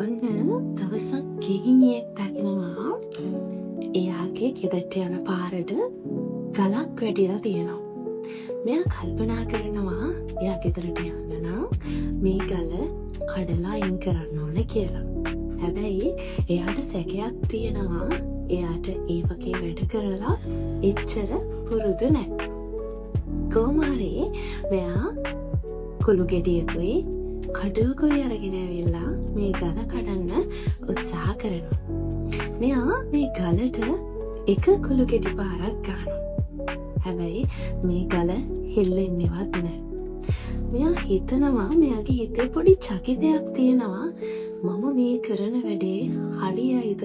ඔන්න දවසක් ගිහිණියෙක් දකිනවා එයාගේ ගෙදරට යන පාරට ගලක් වැටිලා තියෙනවා. මෙයා කල්පනා කරනවා එයා ගෙදරට යන්න නම් මේ ගල කඩලා අයින් කරන්න ඕන කියලා. හැබැයි එයාට සැකයක් තියෙනවා එයාට ඒ වගේ වැඩ කරලා එච්චර පුරුදු නැහැ. කොහොම හරි මෙයා කුළු ගෙඩියකුයි කඩුවකුයි අරගෙන ඇවිල්ලා මේ ගල කඩන්න උත්සාහ කරනවා. මෙයා මේ ගලට එක කුළු ගෙඩි පාරක් ගන්නවා. හැබැයි මේ ගල හෙල්ලෙන්නේවත් නැහැ. මෙයා හිතනවා මෙයාගේ හිතේ පොඩි චකිතයක් තියෙනවා මම මේ කරන වැඩේ හරියයිද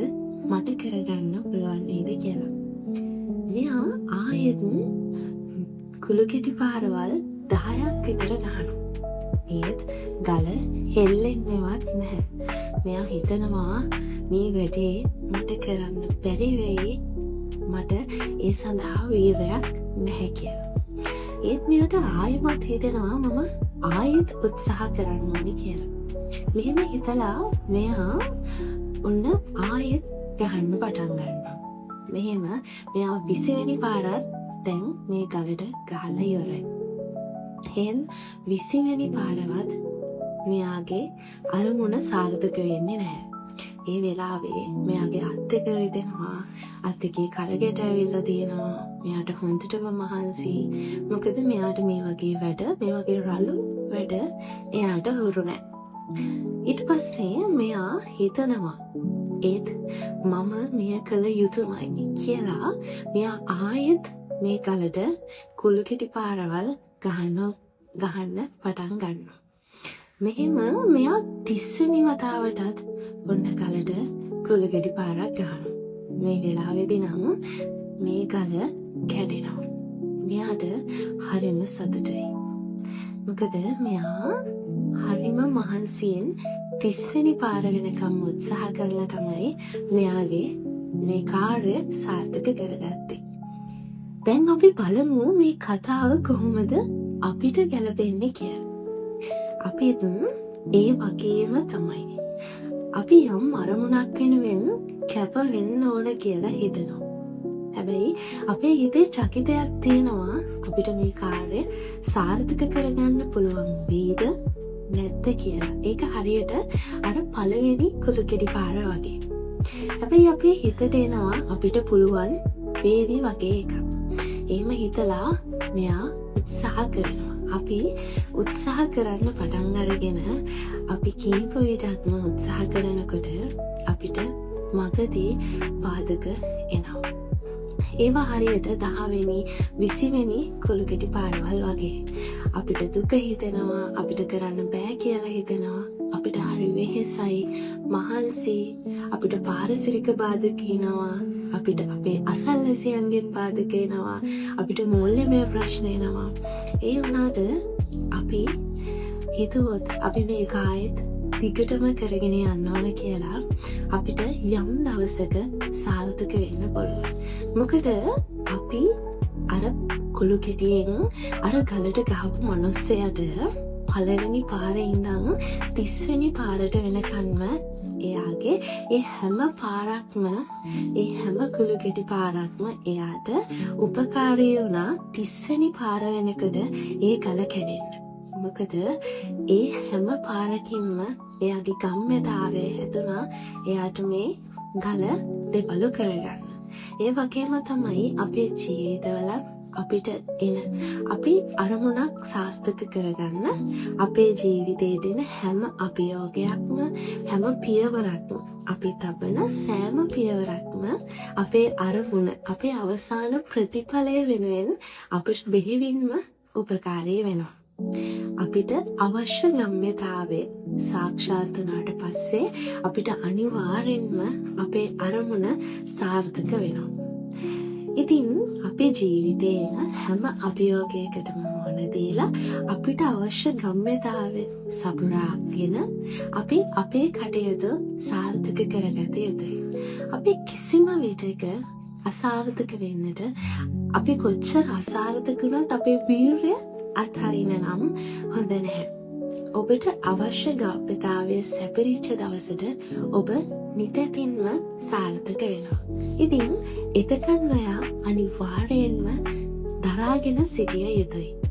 මට කරගන්න පුළුවන් නේද කියලා. මෙයා ආයෙත් කුළු ගෙඩි පාරවල් 10ක් විතර ගහනවා. ඒත් ගල හෙල්ලෙන්නේවත් නැහැ. මෙයා හිතනවා මේ වැඩේ මට කරන්න බැරි වෙයි මට ඒ සඳහා වීරයක් නැහැ කියලා. ඒත් මෙයාට ආයෙමත් හිතෙනවා මම ආයෙත් උත්සාහ කරන්න ඕනේ කියලා. මෙහෙම හිතලා මෙයා ඔන්න ආයෙත් ගහන්න පටන් ගන්නවා. මෙහෙම මෙයා 20 වෙනි පාරත් දැන් මේ ගලට ගහලා ඉවරයි. එහෙන් 20 වෙනි පාරවත් මෙයාගේ අරමුණ සාර්ථක වෙන්නේ නැහැ. ඒ වෙලාවේ මෙයාගේ අත් දෙක රිදෙනවා, අත් දෙකේ කරගෙට ඇවිල්ලා තියෙනවා. මෙයාට හොඳටම මහන්සි. මොකද මෙයාට මේ වගේ වැඩ, මේ වගේ රළු වැඩ එයාට හුරු නැහැ. ඊට පස්සේ මෙයා හිතනවා ඒත් මම මෙය කළ යුතුමයි කියලා මෙයා ආයෙත් මේ ගලට කුළු ගෙඩි පාරවල් ගහන්න පටන් ගන්නවා. මෙහෙම මෙයා 30 වෙනි වතාවටත් ඔන්න ගලට කුළු ගෙඩි පාරක් ගහනවා. මේ වෙලාවේදී නම් මේ ගල කැඩෙනවා. මෙයාට හරිම සතුටුයි. මොකද මෙයා හරිම මහන්සියෙන් 30 වෙනි පාර වෙනකම් උත්සාහ කරලා තමයි මෙයාගේ මේ කාර්ය සාර්ථක කරගත්තේ. දැන් අපි බලමු මේ කතාව කොහොමද අපිට ගැලපෙන්නේ කියලා. අපිත් ඒ වගේම තමයි. අපි යම් අරමුණක් වෙනුවෙන් කැප වෙන්න ඕන කියලා හිතනවා. හැබැයි අපේ හිතේ චකිතයක් තියෙනවා අපිට මේ කාර්යය සාර්ථක කරගන්න පුළුවන් වේද නැද්ද කියලා. ඒක හරියට අර පළවෙනි කුළු ගෙඩි පාර වගේ. හැබැයි අපේ හිතට එනවා අපිට පුළුවන් වේවි වගේ එකක්. එහෙම හිතලා මෙයා උත්සාහ කරනවා. අපි උත්සාහ කරන්න පටන් අරගෙන අපි කීප විටක්ම උත්සාහ කරනකොට අපිට මගදී බාධක එනවා. ඒවා හරියට 10 වෙනි 20 වෙනි කුළු ගෙඩි පාරවල් වගේ. අපිට දුක හිතෙනවා, අපිට කරන්න බෑ කියලා හිතෙනවා, අපිට හරි වෙහෙසයි, මහන්සි, අපිට පාරිසරික බාධක එනවා, අපිට අපේ අසල්වැසියන්ගෙන් බාධක එනවා, අපිට මූල්‍යමය ප්‍රශ්න එනවා. ඒ වුණාට අපි හිතුවොත් අපි මේ කායෙත් දිගටම කරගෙන යන්න ඕන කියලා අපිට යම් දවසක සාර්ථක වෙන්න පුළුවන්. මොකද අපි අර කුළු ගෙඩියෙන් අර ගලට ගහපු මනුස්සයාට පළවෙනි පාරේ ඉඳන් 30 වෙනි පාරට වෙනකන්ම එයාගේ ඒ හැම පාරක්ම ඒ හැම කුළු ගෙඩි පාරක්ම එයාට උපකාරී වුණා 30 වෙනි පාර වෙනකොට ඒ ගල කැඩෙන්න. මොකද ඒ හැම පාරකින්ම එයාගේ ගම්‍යතාවය හැදුනා එයාට මේ ගල දෙපළු කරගන්න. ඒ වගේම තමයි අපේ ජීවිතවල අපිට එන අපි අරමුණක් සාර්ථක කරගන්න අපේ ජීවිතයේ දෙන හැම අභියෝගයක්ම හැම පියවරක්ම අපි තබන සෑම පියවරක්ම අපේ අරමුණ අපේ අවසාන ප්‍රතිඵලය වෙනුවෙන් අපිට බෙහෙවින්ම උපකාරී වෙනවා. අපිට අවශ්‍ය ගම්‍යතාවය සාක්ෂාත් වුණාට පස්සේ අපිට අනිවාර්යෙන්ම අපේ අරමුණ සාර්ථක වෙනවා. ඉතින් අපේ ජීවිතේන හැම අභියෝගයකටම මුහුණ දීලා අපිට අවශ්‍ය ගම්‍යතාවය සපුරාගෙන අපි අපේ කටයුතු සාර්ථක කරගත යුතුයි. අපි කිසිම විටක අසාර්ථක වෙන්නට අපි කොච්චර අසාර්ථක වුණත් අපේ වීරිය අත්හරින්න නම් හොඳ නැහැ. ඔබට අවශ්‍ය ගාප්‍යතාවය සැපිරිච්ච දවසට ඔබ නිතැතින්ම සාර්ථක වෙනවා. ඉතින් එතකන් ඔයා අනිවාර්යෙන්ම දරාගෙන සිටිය යුතුයි.